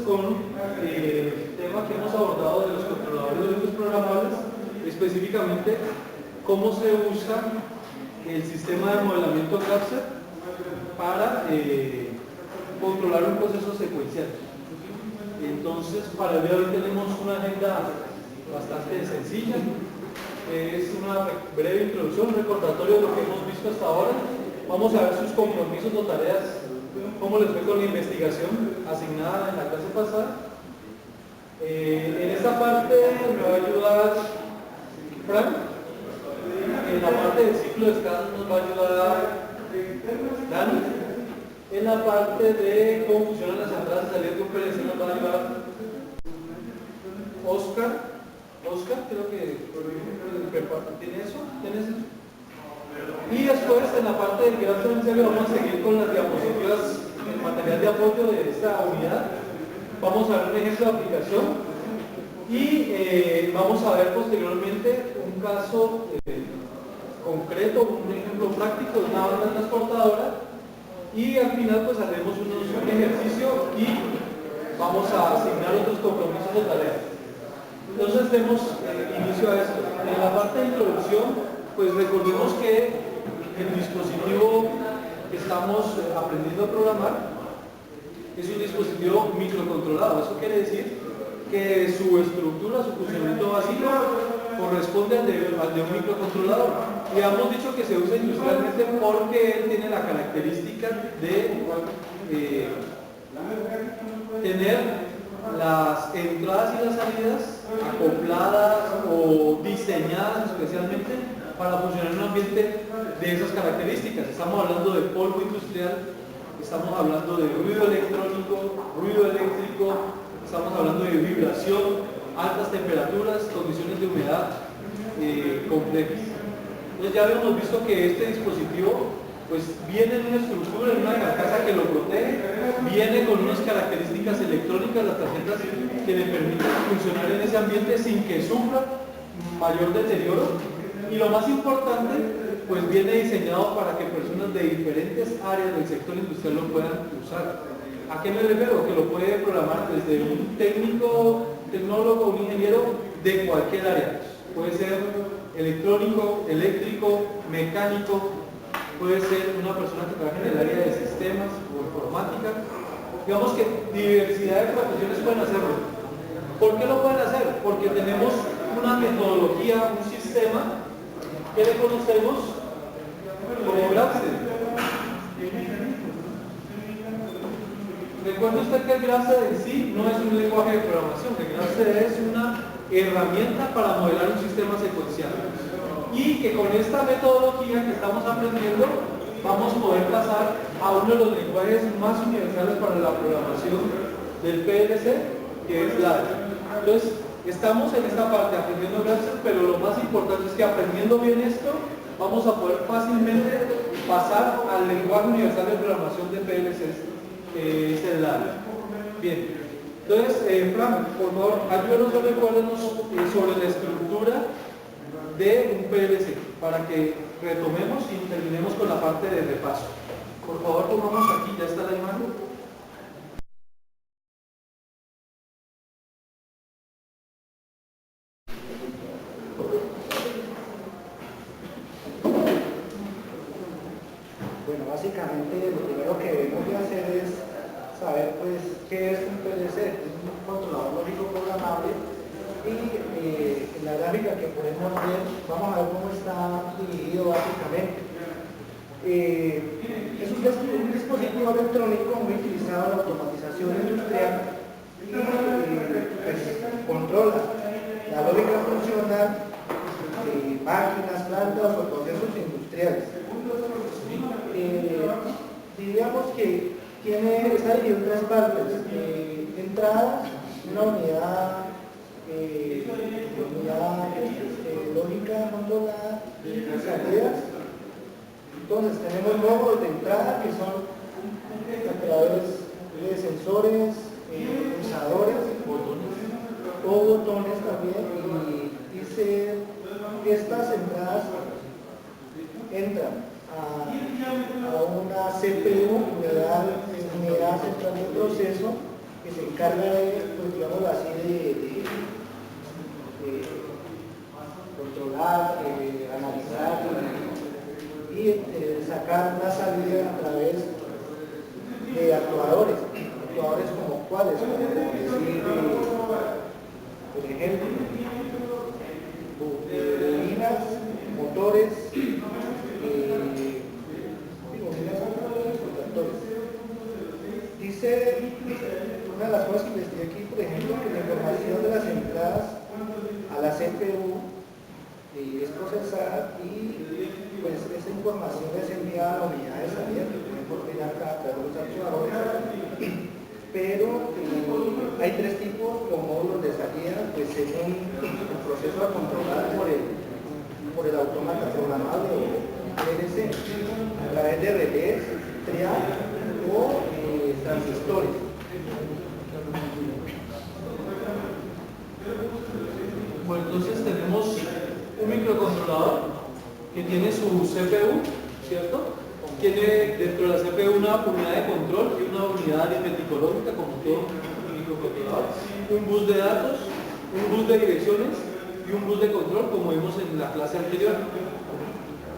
con el tema que hemos abordado de los controladores de objetos programables, específicamente cómo se usa el sistema de modelamiento Grapser para controlar un proceso secuencial. Entonces, para el día de hoy tenemos una agenda bastante sencilla. Es una breve introducción, un recordatorio de lo que hemos visto hasta ahora. Vamos a ver sus compromisos o tareas, cómo les fue con la investigación asignada en la clase pasada. En esta parte me va a ayudar Frank. En la parte del ciclo de escalas nos va a ayudar Dani. En la parte de cómo funcionan las entradas y salidas de un PLC nos va a ayudar Oscar, creo que tiene eso. Y después, en la parte del grafo diferencial, vamos a seguir con las diapositivas, el material de apoyo de esta unidad. Vamos a ver un ejemplo de aplicación y vamos a ver posteriormente un caso concreto, un ejemplo práctico de una banda transportadora, y al final pues haremos un ejercicio y vamos a asignar otros compromisos o tareas. Entonces demos inicio a esto. En la parte de introducción, pues recordemos que el dispositivo que estamos aprendiendo a programar es un dispositivo microcontrolado. Eso quiere decir que su estructura, su funcionamiento básico corresponde al de un microcontrolador. Y hemos dicho que se usa industrialmente porque él tiene la característica de tener las entradas y las salidas acopladas o diseñadas especialmente para funcionar en un ambiente de esas características. Estamos hablando de polvo industrial, estamos hablando de ruido electrónico, ruido eléctrico, estamos hablando de vibración, altas temperaturas, condiciones de humedad complejas. Entonces ya habíamos visto que este dispositivo pues viene en una estructura, en una carcasa que lo protege, viene con unas características electrónicas, las tarjetas que le permiten funcionar en ese ambiente sin que sufra mayor deterioro, y lo más importante, pues viene diseñado para que personas de diferentes áreas del sector industrial lo puedan usar. ¿A qué me refiero? Que lo puede programar desde un tecnólogo, un ingeniero de cualquier área. Puede ser electrónico, eléctrico, mecánico, puede ser una persona que trabaja en el área de sistemas o informática. Digamos que diversidad de profesiones pueden hacerlo. ¿Por qué lo pueden hacer? Porque tenemos una metodología, un sistema que le conocemos como Grapser. Recuerde usted que el Grapser en sí no es un lenguaje de programación, el Grapser es una herramienta para modelar un sistema secuencial. Y que con esta metodología que estamos aprendiendo vamos a poder pasar a uno de los lenguajes más universales para la programación del PLC, que es LADER. Entonces, estamos en esta parte aprendiendo Grapser, pero lo más importante es que aprendiendo bien esto, vamos a poder fácilmente pasar al lenguaje universal de programación de PLCs, que es el LADER. Bien, entonces, Fran, por favor, ayúdanos a recordarnos sobre la estructura de un PLC, para que retomemos y terminemos con la parte de repaso. Por favor, pongamos aquí, ya está la imagen. Bueno, básicamente lo primero que debemos de hacer es saber pues qué es un PLC. Es un controlador lógico programable, y en la gráfica que podemos ver vamos a ver cómo está dividido básicamente. Es un dispositivo electrónico muy utilizado en la automatización industrial y pues, controla la lógica funcional de máquinas, plantas o procesos industriales. Diríamos que está dividido en tres partes. Entradas, una unidad lógica controlada, y salidas. Entonces tenemos nodos de entrada que son a través de sensores, pulsadores o botones también, y estas entradas entran a una CPU, unidad central de proceso, que se encarga de, pues digamos así, de controlar, analizar y sacar una salida a través de actuadores como cuáles, como decir, por ejemplo, bobinas, motores, dice, una de las cosas que investigué aquí, por ejemplo, que la información de las entradas a la CPU es procesada y pues esa información es enviada a la unidad de salida que pueden coordinar a través de los archivadores. Pero hay tres tipos de módulos de salida, pues según el proceso a controlar por el autómata programable o PLC, a través de relés, trial o transistores. Bueno, entonces tenemos un microcontrolador que tiene su CPU, ¿cierto? Tiene dentro de la CPU una unidad de control y una unidad aritmético-lógica, como todo microcontrolador, un bus de datos, un bus de direcciones y un bus de control, como vimos en la clase anterior.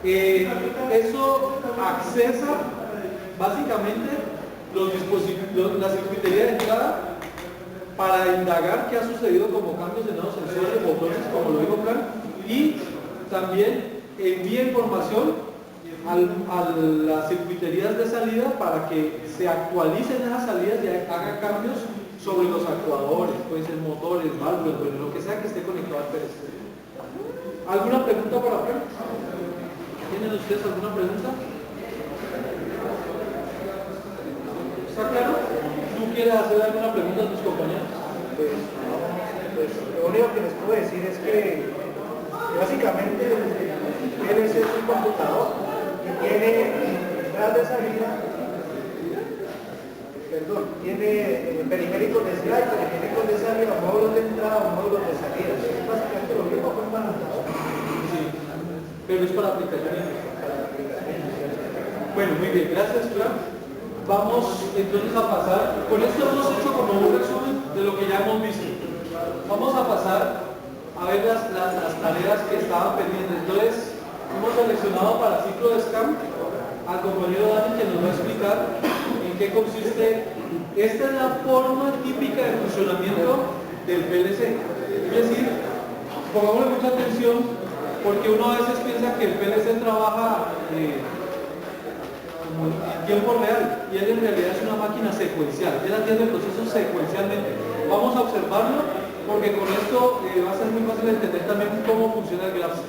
Eso accesa básicamente la circuitería de entrada para indagar qué ha sucedido como cambios de nuevos sensores, botones, como lo dijo Frank, y también envía información a las circuiterías de salida para que se actualicen esas salidas y haga cambios sobre los actuadores, pueden ser motores, válvulas, bueno, lo que sea que esté conectado al PLC. ¿Alguna pregunta para Frank? ¿Tienen ustedes alguna pregunta? ¿Está claro? ¿Tú quieres hacer alguna pregunta a tus compañeros? Pues lo único que les puedo decir es que básicamente el PLC es un computador que tiene entradas de salida, tiene periféricos de slide, periféricos de salida, módulos de entrada, módulos de salida. Es básicamente lo mismo con un computador. Sí, pero es para aplicaciones. Bueno, muy bien, gracias, Frank. Vamos entonces a pasar, con esto hemos hecho como un resumen de lo que ya hemos visto. Vamos a pasar a ver las tareas que estaban pendientes. Entonces, hemos seleccionado para ciclo de SCAM al compañero Dani, que nos va a explicar en qué consiste. Esta es la forma típica de funcionamiento del PLC. Es decir, pongámosle mucha atención porque uno a veces piensa que el PLC trabaja como en tiempo real y él en realidad es una máquina secuencial. Él atiende el proceso secuencialmente. Vamos a observarlo porque con esto va a ser muy fácil entender también cómo funciona el gráfico.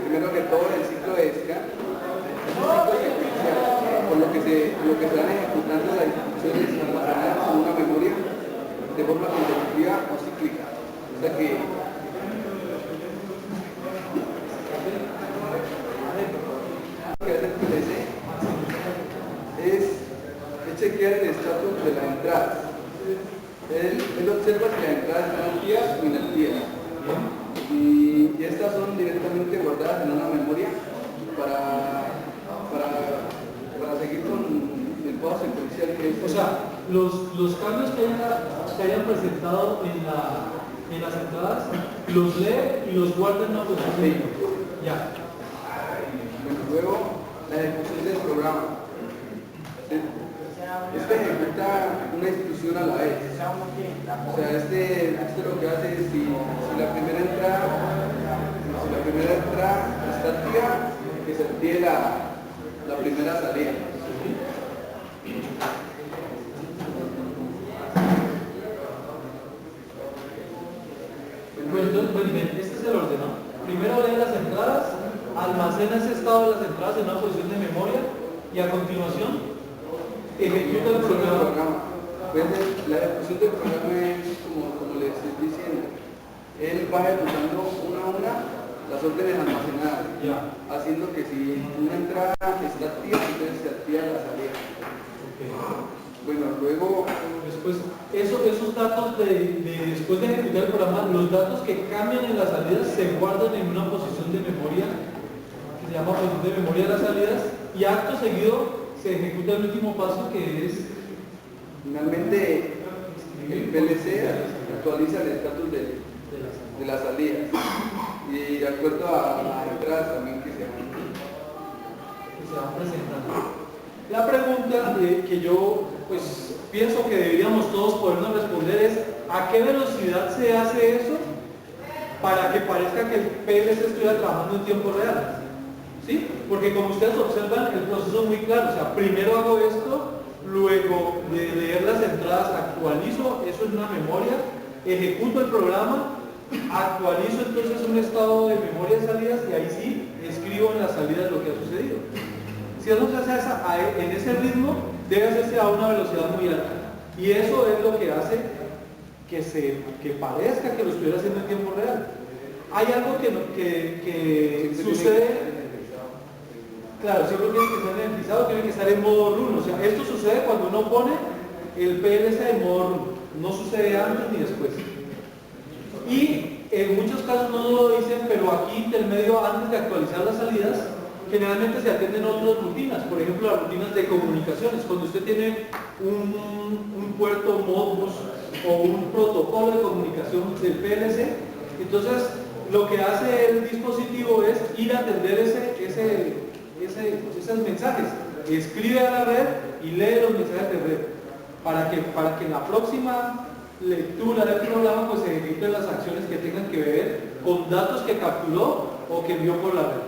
Primero que todo, el ciclo de SCAN es un ciclo secuencial, por lo que se van ejecutando las instrucciones almacenadas en una memoria de forma consecutiva o cíclica. O sea que hace el PLC es chequear el estatus de la entrada. Él observa si las entradas están activas o inactivas. Y estas son directamente guardadas en una memoria para seguir con el paso secuencial que es. O sea, los cambios que hayan presentado en las entradas, los lee y los guarda en una posición. Sí. Ya. Bueno, luego la ejecución del programa. Este ejecuta una instrucción a la vez. O sea, este lo que hace es si la primera entrada está activa, que se active la primera salida. Pues entonces, este es el orden, ¿no? Primero lee las entradas, almacena ese estado de las entradas en una posición de memoria y a continuación ejecuta el programa. Pues la ejecución del programa es como les estoy diciendo. Él va ejecutando una a una las órdenes almacenadas, haciendo que si una entrada está activa, entonces se activa la salida. Okay. Bueno, luego después, esos datos después de ejecutar el programa, los datos que cambian en las salidas se guardan en una posición de memoria, que se llama posición de memoria de las salidas, y acto seguido se ejecuta el último paso, que es... Finalmente, el PLC actualiza el estatus de las salidas y de acuerdo a las entradas también que se van presentando. La pregunta que yo pues pienso que deberíamos todos podernos responder es: ¿a qué velocidad se hace eso para que parezca que el PLC estuviera trabajando en tiempo real? ¿Sí? Porque como ustedes observan, el proceso es muy claro. O sea, primero hago esto, luego de leer las entradas actualizo eso en una memoria, ejecuto el programa, actualizo entonces un estado de memoria de salidas y ahí sí escribo en las salidas lo que ha sucedido. Si eso se hace en ese ritmo, debe hacerse a una velocidad muy alta. Y eso es lo que hace que parezca que lo estuviera haciendo en tiempo real. Hay algo que sucede. Claro, siempre tiene que estar energizado, tiene que estar en modo run. O sea, esto sucede cuando uno pone el PLC en modo run. No sucede antes ni después. Y en muchos casos no lo dicen, pero aquí intermedio, antes de actualizar las salidas, generalmente se atienden otras rutinas. Por ejemplo, las rutinas de comunicaciones. Cuando usted tiene un puerto Modbus o un protocolo de comunicación del PLC, entonces lo que hace el dispositivo es ir a atender esos mensajes, escribe a la red y lee los mensajes de red para que en la próxima lectura del programa pues se ejecuten las acciones que tengan que ver con datos que capturó o que envió por la red.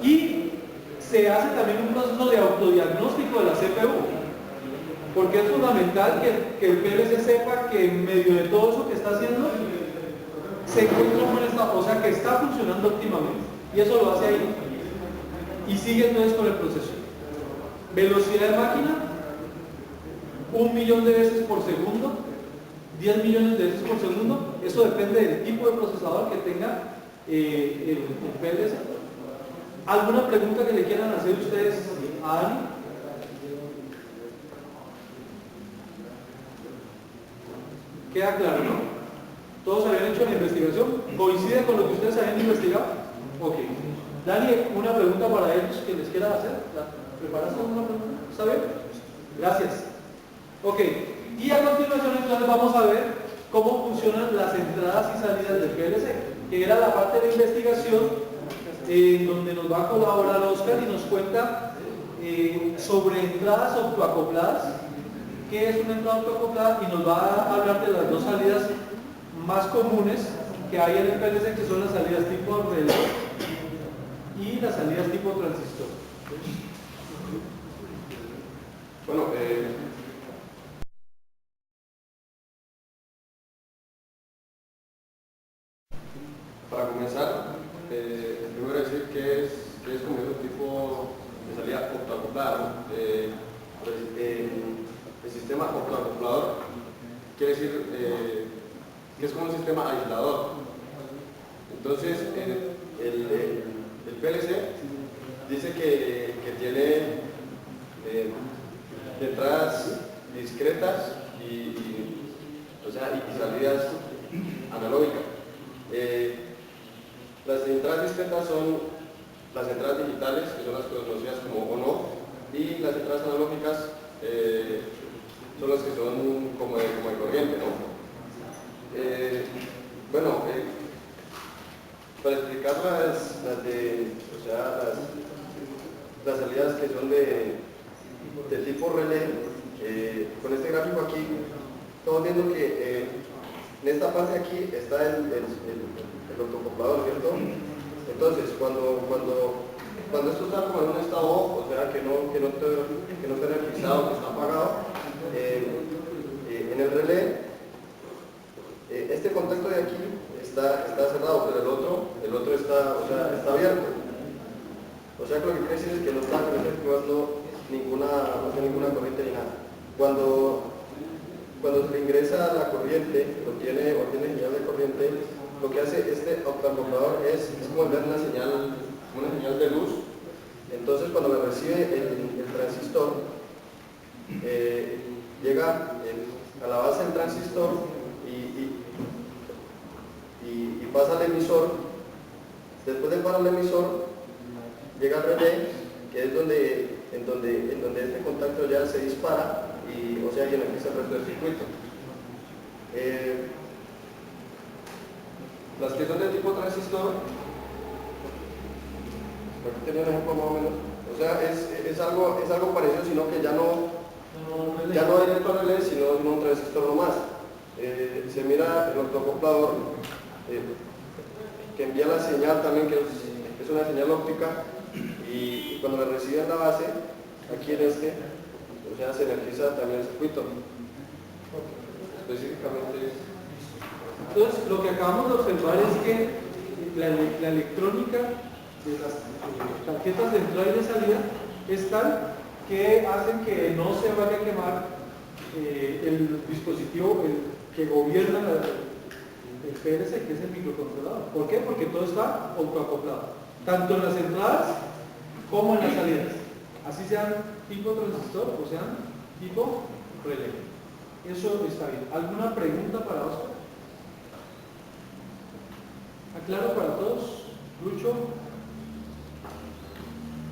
Y se hace también un proceso de autodiagnóstico de la CPU, porque es fundamental que el PLC sepa que en medio de todo eso que está haciendo se encuentra un buen estado, o sea que está funcionando óptimamente, y eso lo hace ahí. Y sigue entonces con el proceso. Velocidad de máquina, 1 millón de veces por segundo, 10 millones de veces por segundo. Eso depende del tipo de procesador que tenga el PLC. ¿Alguna pregunta que le quieran hacer ustedes a Dani? ¿Queda claro, no? ¿Todos habían hecho la investigación? ¿Coincide con lo que ustedes habían investigado? Ok. Dani, una pregunta para ellos que les quiera hacer. ¿Preparaste una pregunta? ¿Está bien? Gracias. Ok. Y a continuación entonces vamos a ver cómo funcionan las entradas y salidas del PLC, que era la parte de investigación donde nos va a colaborar Oscar y nos cuenta sobre entradas autoacopladas, qué es una entrada autoacoplada, y nos va a hablar de las dos salidas más comunes que hay en el PLC, que son las salidas tipo relé y las salidas tipo transistor. Bueno, para comenzar, primero decir que es como un tipo de salida autoacoplada. El sistema autoacoplador quiere decir que es como un sistema aislador. Entonces, el PLC dice que tiene entradas discretas y salidas analógicas. Las entradas discretas son las entradas digitales, que son las conocidas como on-off, y las entradas analógicas son las que son como de corriente, ¿no? Para explicar las salidas que son de tipo relé, con este gráfico aquí, estamos viendo que en esta parte de aquí está el autoacoplador, ¿cierto? Entonces, cuando esto está como en un estado off, o sea, que no está energizado, que está apagado, en el relé, este contacto de aquí está cerrado, pero el otro está abierto. O sea, que lo que quiere decir es que no está efectuando ninguna corriente ni nada. Cuando se le ingresa la corriente, o tiene señal de corriente, lo que hace este autoacoplador es como enviar una señal de luz. Entonces, cuando me recibe el transistor, llega a la base del transistor pasa al emisor. Después de pasar al emisor, llega al relé, que es en donde este contacto ya se dispara y, o sea, y empieza el resto del circuito. Las que son de tipo transistor, por aquí tenía un ejemplo más o menos, o sea, es algo parecido, sino que ya no directo al relé, sino un transistor nomás. Se mira el autoacoplador que envía la señal también, que es una señal óptica, y cuando la recibe en la base, aquí en este, o sea, se energiza también el circuito. Específicamente. Entonces, lo que acabamos de observar es que la electrónica de las tarjetas de entrada y de salida es tal que hacen que no se vaya a quemar el dispositivo que gobierna el PLC, que es el microcontrolador. ¿Por qué? Porque todo está autoacoplado, tanto en las entradas como en las salidas, así sean tipo transistor o sean tipo relé. Eso está bien. ¿Alguna pregunta para Oscar? ¿Aclaro para todos? ¿Lucho?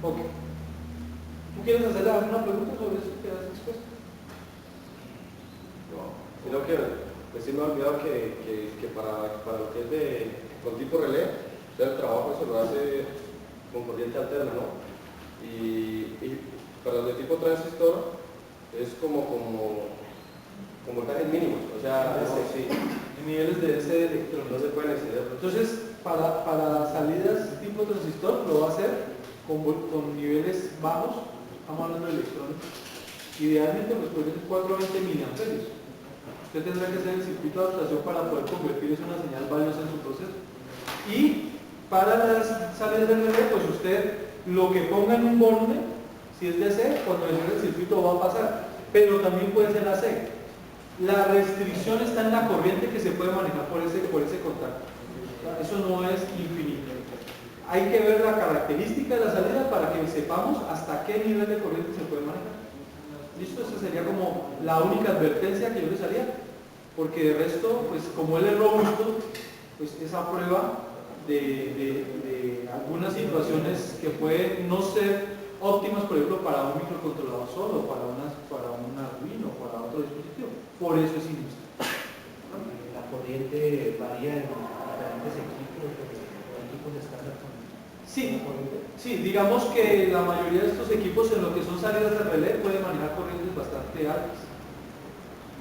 Ok. ¿Tú quieres hacerle alguna pregunta sobre eso que has expuesto? No, sino que pues sí me he olvidado que para lo que es con tipo relé, o sea, el trabajo se lo hace con corriente alterna, ¿no? Y para los de tipo transistor es como voltajes mínimos, o sea, sí, Niveles de ese electrón. no se pueden exceder. Entonces, para salidas tipo transistor lo va a hacer con niveles bajos, estamos hablando de electrones. Idealmente pues puede ser 420 miliamperios. Usted tendrá que hacer el circuito de adaptación para poder convertir eso en una señal valiosa en su proceso. Y para las salidas del relé, pues usted lo que ponga en un borne, si es DC, cuando el circuito va a pasar, pero también puede ser AC. La restricción está en la corriente que se puede manejar por ese contacto. Eso no es infinito. Hay que ver la característica de la salida para que sepamos hasta qué nivel de corriente se puede manejar. ¿Listo? Esa sería como la única advertencia que yo les haría. Porque de resto, pues como él es robusto, pues esa prueba de algunas situaciones que pueden no ser óptimas, por ejemplo, para un microcontrolador solo, para un Arduino, para otro dispositivo. Por eso es inútil. La corriente varía en diferentes equipos estándar con Sí, corriente. sí, digamos que la mayoría de estos equipos en lo que son salidas de relé pueden manejar corrientes bastante altas.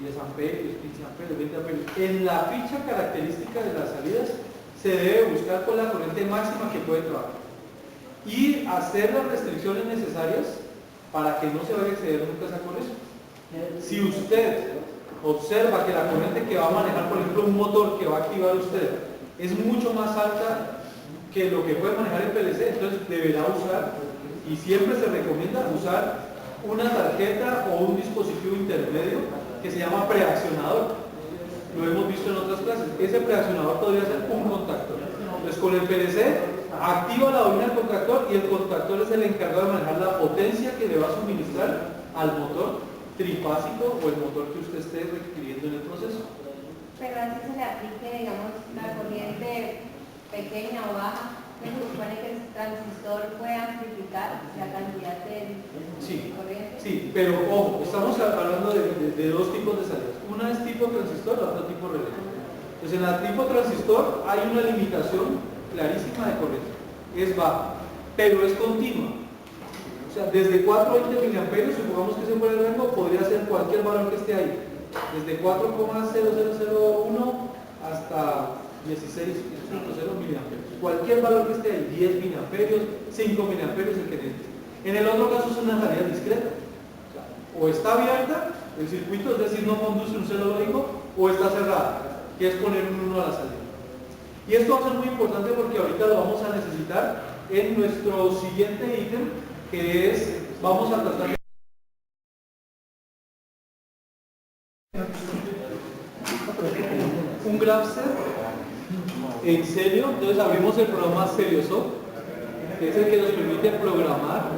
10 amperios, 15 amperios, 20 amperios. En la ficha característica de las salidas se debe buscar con la corriente máxima que puede trabajar y hacer las restricciones necesarias para que no se vaya a exceder nunca esa corriente. Si usted observa que la corriente que va a manejar, por ejemplo, un motor que va a activar usted es mucho más alta que lo que puede manejar el PLC, entonces deberá usar, y siempre se recomienda usar una tarjeta o un dispositivo intermedio que se llama preaccionador. Lo hemos visto en otras clases. Ese preaccionador podría ser un contactor. Entonces con el PLC activa la bobina del contactor y el contactor es el encargado de manejar la potencia que le va a suministrar al motor trifásico o el motor que usted esté requiriendo en el proceso. Pero así se le aplique, digamos, la corriente pequeña o baja, pues se supone que el transistor puede amplificar la cantidad de corriente. Sí, pero ojo, estamos hablando de dos tipos de salidas. Una es tipo transistor, la otra tipo relé. Entonces en la tipo transistor hay una limitación clarísima de corriente. Es baja, pero es continua. O sea, desde 420 miliamperios, supongamos que se pone el rango, podría ser cualquier valor que esté ahí. Desde 4,0001 hasta 16,0 miliamperios. Cualquier valor que esté ahí, 10 miliamperios, 5 miliamperios, el que necesite. En el otro caso es una salida discreta. O está abierta el circuito, es decir, no conduce un celo lógico, o está cerrada, que es poner un 1 a la salida. Y esto va a ser muy importante porque ahorita lo vamos a necesitar en nuestro siguiente ítem, que es, vamos a tratar de... un Graph set en serio. Entonces abrimos el programa Seriosoft, que es el que nos permite programar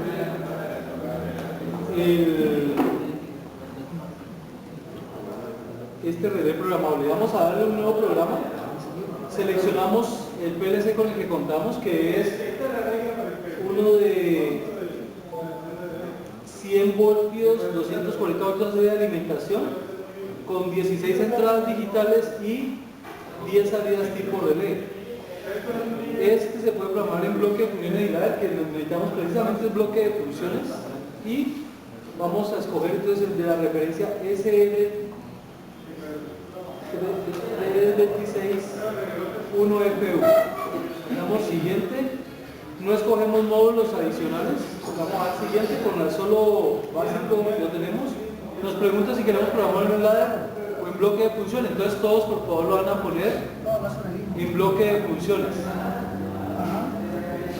este relé programable. Vamos a darle un nuevo programa. seleccionamos el PLC con el que contamos, que es uno de 100 voltios, 240 voltios de alimentación, con 16 entradas digitales y 10 salidas tipo relé. Este se puede programar en bloque de funciones de ILADER, que necesitamos precisamente el bloque de funciones, y vamos a escoger entonces el de la referencia SL261FU. Damos siguiente. No escogemos módulos adicionales, vamos al siguiente, con el solo básico lo tenemos. Nos pregunta si queremos programar en ladder o en bloque de funciones, entonces todos por favor lo van a poner en bloque de funciones.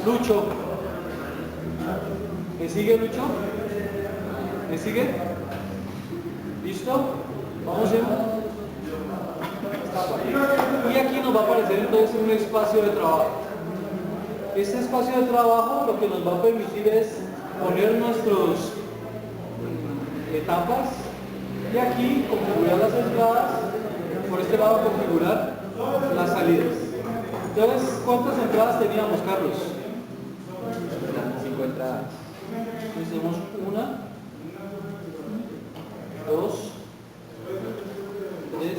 Lucho, ¿me sigue Lucho? ¿Me sigue? ¿Listo? Vamos en... Y aquí nos va a aparecer entonces un espacio de trabajo. Este espacio de trabajo lo que nos va a permitir es poner nuestras etapas y aquí configurar las entradas, por este lado configurar las salidas. Entonces, ¿cuántas entradas teníamos, Carlos? 5 entradas. Entonces tenemos 1, 2, 3,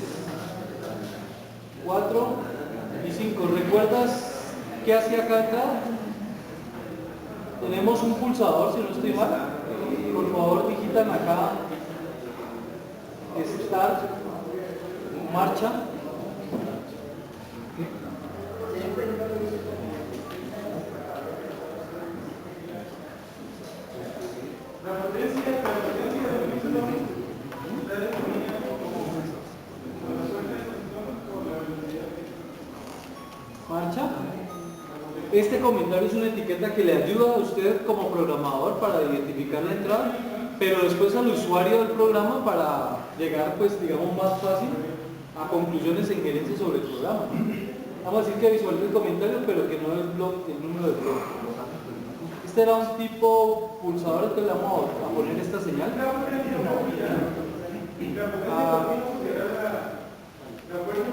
4 y 5. ¿Recuerdas qué hacía cada entrada? Tenemos un pulsador, si no estoy mal. Por favor, digitan acá Start, marcha. Marcha. Este comentario es una etiqueta que le ayuda a usted como programador para identificar la entrada, pero después al usuario del programa para llegar, pues digamos, más fácil a conclusiones e injerencias sobre el programa. Vamos a decir que visualice el comentario, pero que no es el número de bloque. Este era un tipo pulsador, entonces le vamos a poner esta señal.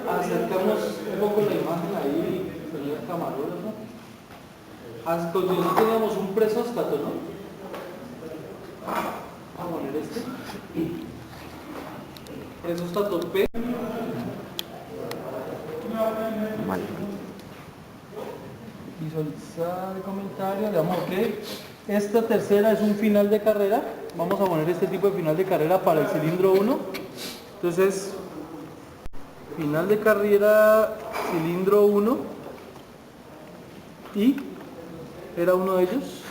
Acercamos un poco la imagen ahí, señor camarógrafo. A continuación teníamos un presóstato, ¿no? Vamos a poner este. Presóstato P. Vale. Visualizar el comentario, le damos OK. Esta tercera es un final de carrera. Vamos a poner este tipo de final de carrera para el cilindro 1. Entonces, final de carrera, cilindro 1. Y era uno de ellos.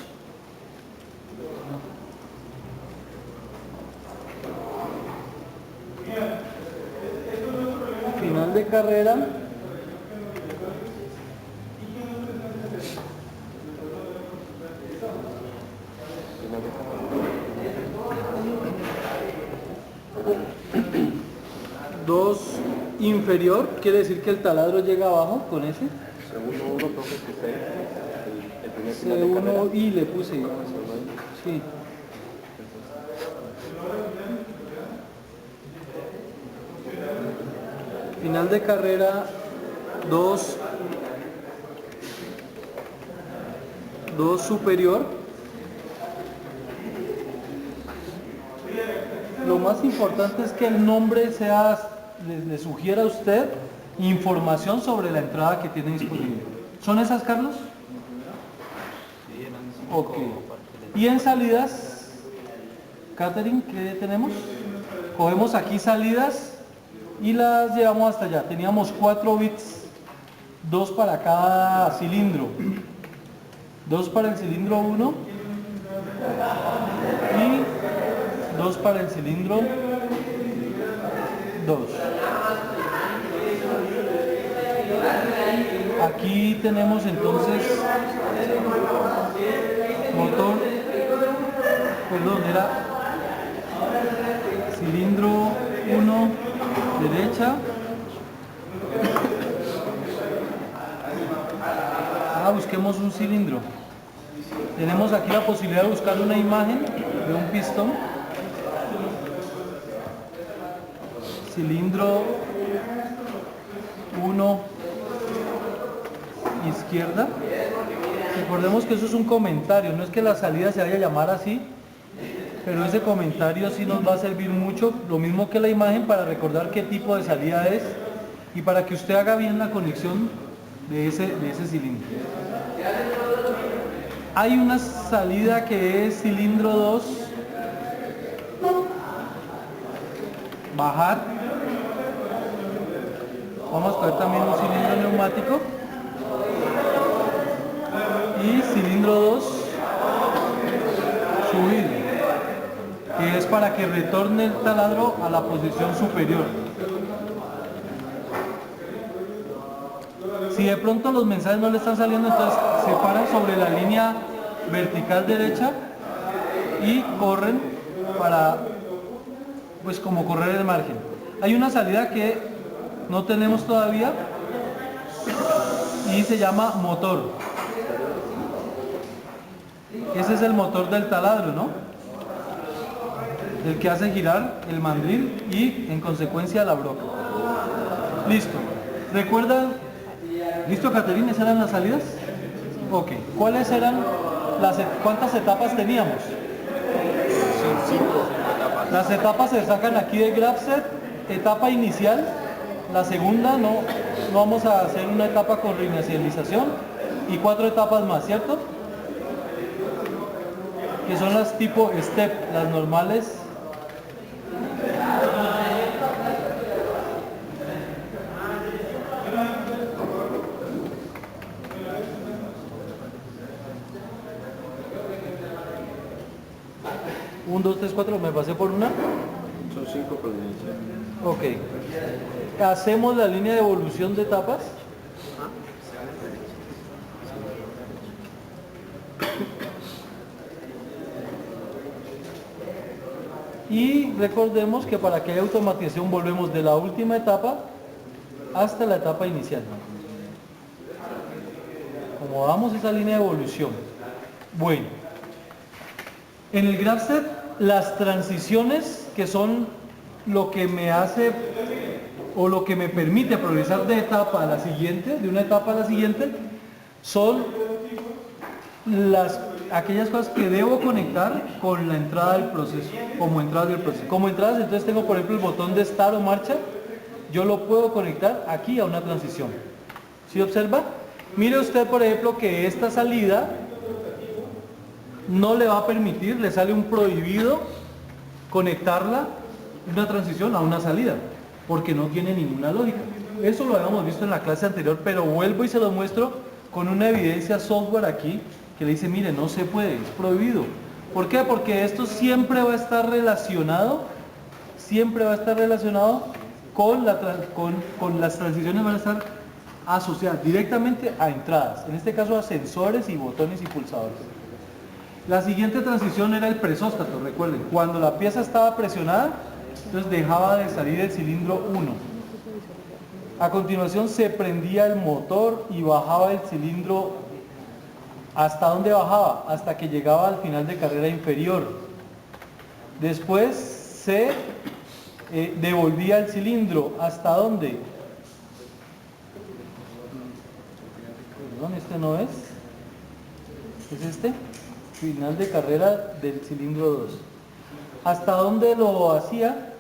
Final de carrera. Dos inferior, quiere decir que el taladro llega abajo con ese. C1 y le puse. Sí. Final de carrera 2 superior. Lo más importante es que el nombre sea, le sugiera a usted información sobre la entrada que tiene disponible. ¿Son esas, Carlos? Ok. Y en salidas, Catherine, ¿qué tenemos? Cogemos aquí salidas y las llevamos hasta allá. Teníamos 4 bits, 2 para cada cilindro. 2 para el cilindro 1 y 2 para el cilindro 2. Aquí tenemos entonces motor, perdón, era cilindro 1 derecha. Busquemos un cilindro. Tenemos aquí la posibilidad de buscar una imagen de un pistón. Cilindro 1 izquierda. Recordemos que eso es un comentario, no es que la salida se vaya a llamar así, pero ese comentario sí nos va a servir mucho, lo mismo que la imagen, para recordar qué tipo de salida es y para que usted haga bien la conexión de ese cilindro. Hay una salida que es cilindro 2, bajar. Vamos a coger también un cilindro neumático y cilindro 2, subir, que es para que retorne el taladro a la posición superior. Si de pronto los mensajes no le están saliendo, entonces se paran sobre la línea vertical derecha y corren para, pues, como correr el margen. Hay una salida que no tenemos todavía y se llama motor. Ese es el motor del taladro, ¿no? El que hace girar el mandril y en consecuencia la broca. Listo. ¿Recuerdan? ¿Listo, Caterina? ¿Esas eran las salidas? Ok. ¿Cuáles eran cuántas etapas teníamos? 5 etapas. Las etapas se sacan aquí del graph set. Etapa inicial. La segunda, no vamos a hacer una etapa con reinicialización. Y 4 etapas más, ¿cierto? Que son las tipo step, las normales. Un, 2, 3, 4, me pasé por una. Son 5 por inicial. Ok. Hacemos la línea de evolución de etapas. Y recordemos que para que haya automatización volvemos de la última etapa hasta la etapa inicial. Como damos esa línea de evolución. Bueno, en el graph set las transiciones, que son lo que me hace o lo que me permite progresar de etapa a la siguiente, de una etapa a la siguiente, son aquellas cosas que debo conectar con la entrada del proceso, como entradas del proceso. Como entradas, entonces tengo por ejemplo el botón de start o marcha, yo lo puedo conectar aquí a una transición. ¿Sí observa? Mire usted por ejemplo que esta salida no le va a permitir, le sale un prohibido conectarla, una transición a una salida, porque no tiene ninguna lógica. Eso lo habíamos visto en la clase anterior, pero vuelvo y se lo muestro con una evidencia software aquí, que le dice, mire, no se puede, es prohibido. ¿Por qué? Porque esto siempre va a estar relacionado con las transiciones, van a estar asociadas directamente a entradas, en este caso a sensores y botones y pulsadores. La siguiente transición era el presóstato, recuerden, cuando la pieza estaba presionada, entonces dejaba de salir el cilindro 1. A continuación se prendía el motor y bajaba el cilindro. ¿Hasta dónde bajaba? Hasta que llegaba al final de carrera inferior. Después se devolvía el cilindro. ¿Hasta dónde? Perdón, este no es. ¿Es este? Final de carrera del cilindro 2. ¿Hasta dónde lo hacía?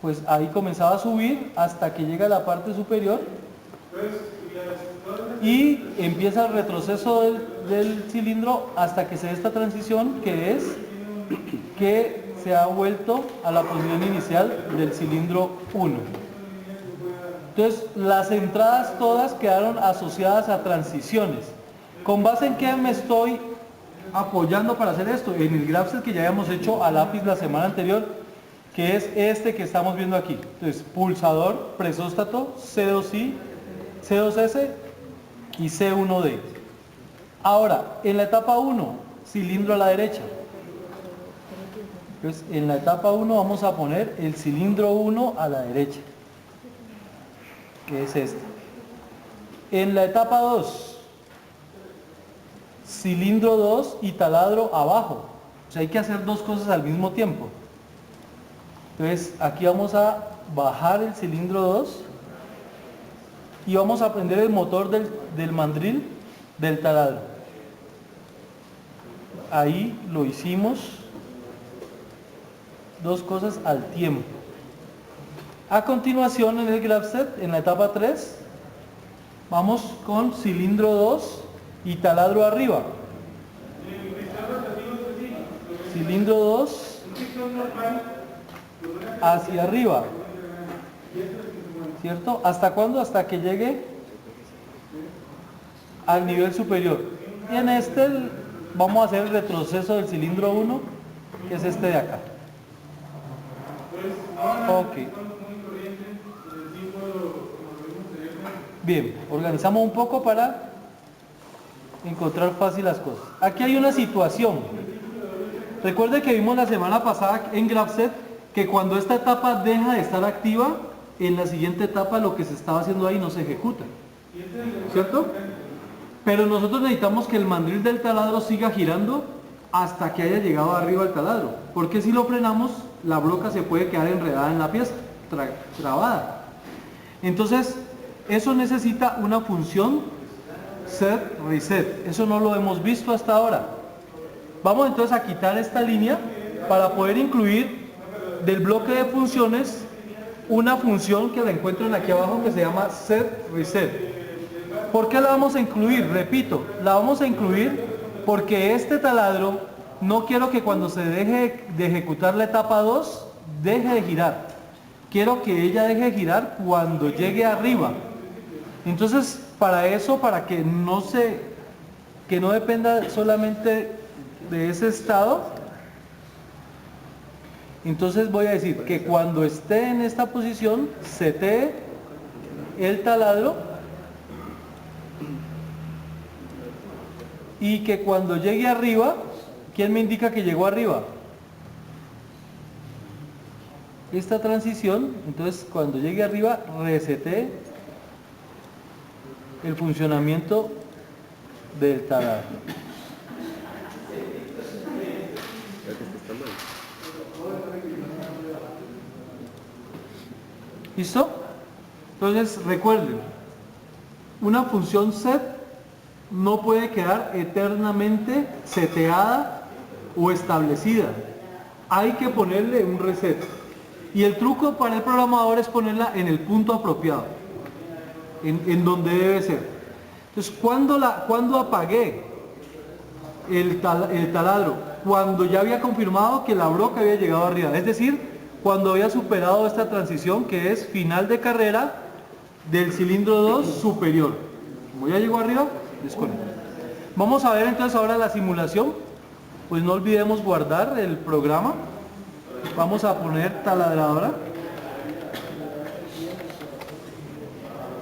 Pues ahí comenzaba a subir hasta que llega a la parte superior y empieza el retroceso del cilindro hasta que se dé esta transición, que es que se ha vuelto a la posición inicial del cilindro 1. Entonces las entradas todas quedaron asociadas a transiciones. ¿Con base en qué me estoy apoyando para hacer esto? En el graph set que ya habíamos hecho a lápiz la semana anterior, que es este que estamos viendo aquí. Entonces, pulsador, presóstato, C2I, C2S y C1D. Ahora, en la etapa 1, cilindro a la derecha. Entonces, en la etapa 1 vamos a poner el cilindro 1 a la derecha, que es este. En la etapa 2, cilindro 2 y taladro abajo. O sea, hay que hacer dos cosas al mismo tiempo. Entonces aquí vamos a bajar el cilindro 2 y vamos a prender el motor del mandril del taladro. Ahí lo hicimos, dos cosas al tiempo. A continuación, en el grab set, en la etapa 3, vamos con cilindro 2 y taladro arriba. Cilindro 2 hacia arriba, ¿cierto? ¿Hasta cuándo? Hasta que llegue al nivel superior. Y en este vamos a hacer el retroceso del cilindro 1, que es este de acá. Ok. Bien, organizamos un poco para encontrar fácil las cosas. Aquí hay una situación. Recuerde que vimos la semana pasada en GraphSet que cuando esta etapa deja de estar activa, en la siguiente etapa lo que se estaba haciendo ahí no se ejecuta, ¿cierto? Pero nosotros necesitamos que el mandril del taladro siga girando hasta que haya llegado arriba al taladro, porque si lo frenamos, la broca se puede quedar enredada en la pieza, trabada. Entonces, eso necesita una función set reset. Eso no lo hemos visto hasta ahora. Vamos entonces a quitar esta línea para poder incluir del bloque de funciones una función que la encuentran aquí abajo que se llama set reset. ¿Por qué la vamos a incluir? Repito, la vamos a incluir porque este taladro no quiero que cuando se deje de ejecutar la etapa 2 deje de girar. Quiero que ella deje de girar cuando llegue arriba. Entonces, para eso, para que no dependa solamente de ese estado, entonces voy a decir que cuando esté en esta posición, setee el taladro y que cuando llegue arriba, ¿quién me indica que llegó arriba? Esta transición, entonces cuando llegue arriba, resetee el funcionamiento del taladro. ¿Listo? Entonces recuerden, una función set no puede quedar eternamente seteada o establecida. Hay que ponerle un reset. Y el truco para el programador es ponerla en el punto apropiado, en donde debe ser. Entonces, ¿cuándo apagué el taladro? Cuando ya había confirmado que la broca había llegado arriba. Es decir, cuando había superado esta transición que es final de carrera del cilindro 2 superior. Como ya llegó arriba, desconecto. Vamos a ver entonces ahora la simulación. Pues no olvidemos guardar el programa. Vamos a poner taladradora.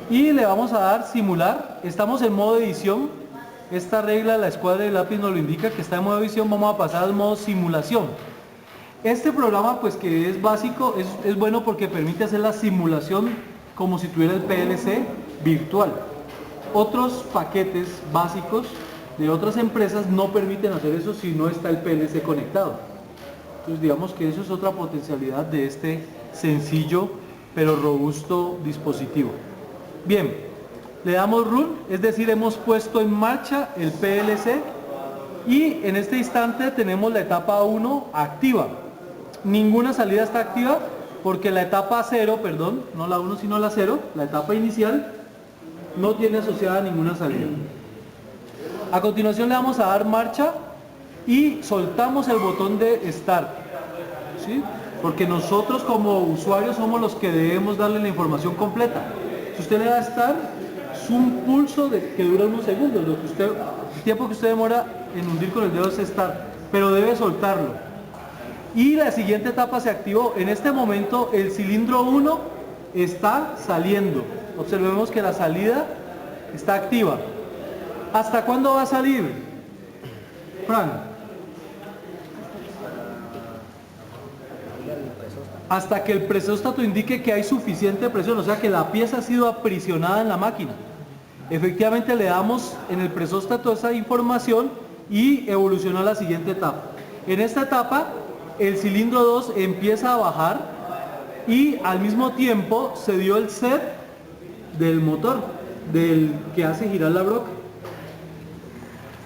Y le vamos a dar simular. Estamos en modo edición. Esta regla, la escuadra de lápiz nos lo indica que está en modo edición. Vamos a pasar al modo simulación. Este programa, pues que es básico, es bueno porque permite hacer la simulación como si tuviera el PLC virtual. Otros paquetes básicos de otras empresas no permiten hacer eso si no está el PLC conectado. Entonces digamos que eso es otra potencialidad de este sencillo pero robusto dispositivo. Bien, le damos run, es decir, hemos puesto en marcha el PLC y en este instante tenemos la etapa 1 activa. Ninguna salida está activa porque la etapa 0, perdón, no la 1 sino la 0, la etapa inicial, no tiene asociada ninguna salida. A continuación le vamos a dar marcha y soltamos el botón de Start, ¿sí? Porque nosotros como usuarios somos los que debemos darle la información completa. Si usted le da Start, es un pulso que dura unos segundos, el tiempo que usted demora en hundir con el dedo es Start, pero debe soltarlo. Y la siguiente etapa se activó. En este momento el cilindro 1 está saliendo. Observemos que la salida está activa. ¿Hasta cuándo va a salir, Fran? Hasta que el presóstato indique que hay suficiente presión, o sea que la pieza ha sido aprisionada en la máquina. Efectivamente le damos en el presóstato esa información y evoluciona a la siguiente etapa. En esta etapa el cilindro 2 empieza a bajar y al mismo tiempo se dio el set del motor, del que hace girar la broca.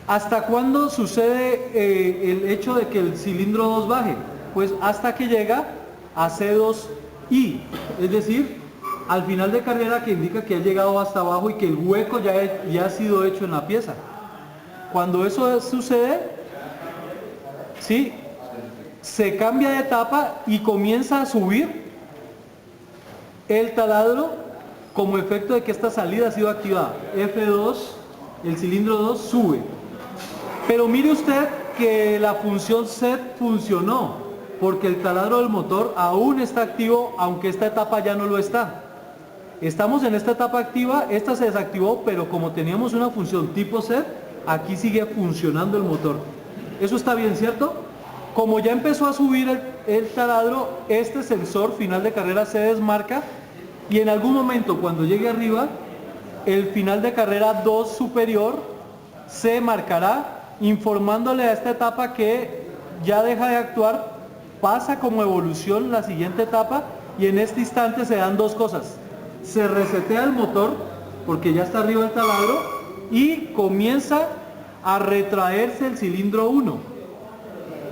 ¿Hasta cuándo sucede el hecho de que el cilindro 2 baje? Pues hasta que llega a C2I, es decir, al final de carrera, que indica que ha llegado hasta abajo y que el hueco ya ha sido hecho en la pieza. Cuando eso sucede, ¿sí?, se cambia de etapa y comienza a subir el taladro como efecto de que esta salida ha sido activada. F2, el cilindro 2 sube. Pero mire usted que la función set funcionó, porque el taladro del motor aún está activo, aunque esta etapa ya no lo está. Estamos en esta etapa activa, esta se desactivó, pero como teníamos una función tipo set, aquí sigue funcionando el motor. Eso está bien, ¿cierto? Como ya empezó a subir el taladro, este sensor final de carrera se desmarca y en algún momento cuando llegue arriba, el final de carrera 2 superior se marcará informándole a esta etapa que ya deja de actuar, pasa como evolución la siguiente etapa y en este instante se dan dos cosas. Se resetea el motor porque ya está arriba el taladro y comienza a retraerse el cilindro 1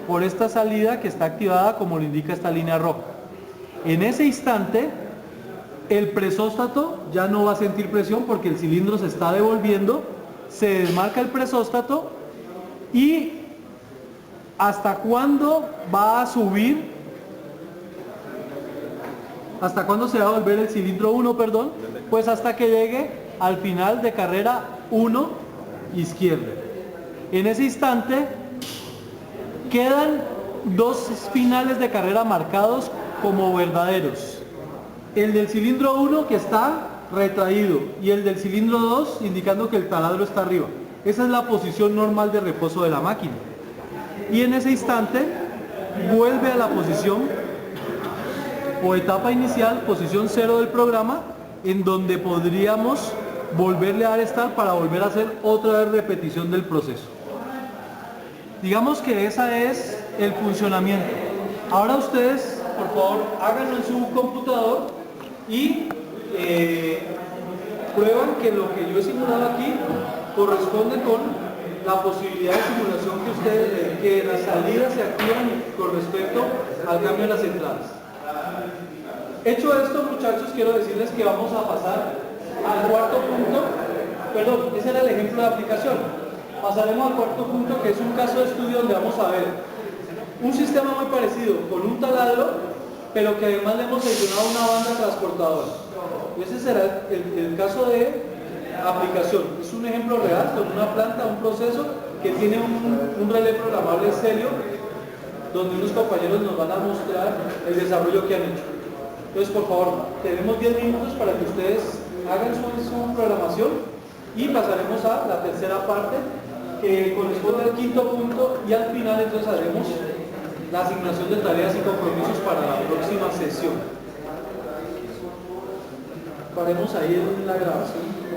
por esta salida que está activada como lo indica esta línea roja. En ese instante el presóstato ya no va a sentir presión porque el cilindro se está devolviendo, se desmarca el presóstato y ¿hasta cuándo va a subir? ¿Hasta cuándo se va a volver el cilindro 1, perdón? Pues hasta que llegue al final de carrera 1 izquierda. En ese instante quedan dos finales de carrera marcados como verdaderos. El del cilindro 1 que está retraído y el del cilindro 2 indicando que el taladro está arriba. Esa es la posición normal de reposo de la máquina. Y en ese instante vuelve a la posición o etapa inicial, posición 0 del programa, en donde podríamos volverle a dar start para volver a hacer otra vez repetición del proceso. Digamos que ese es el funcionamiento. Ahora ustedes, por favor, háganlo en su computador y prueban que lo que yo he simulado aquí corresponde con la posibilidad de simulación que ustedes, que las salidas se activan con respecto al cambio de las entradas. Hecho esto, muchachos, quiero decirles que vamos a pasar al cuarto punto. Perdón, ese era el ejemplo de aplicación. Pasaremos al cuarto punto, que es un caso de estudio donde vamos a ver un sistema muy parecido con un taladro, pero que además le hemos seleccionado una banda transportadora. Ese será el caso de aplicación. Es un ejemplo real con una planta, un proceso que tiene un relé programable serio, donde unos compañeros nos van a mostrar el desarrollo que han hecho. Entonces, por favor, tenemos 10 minutos para que ustedes hagan su programación y pasaremos a la tercera parte, que corresponde al quinto punto, y al final entonces haremos la asignación de tareas y compromisos para la próxima sesión. Paremos ahí en la grabación.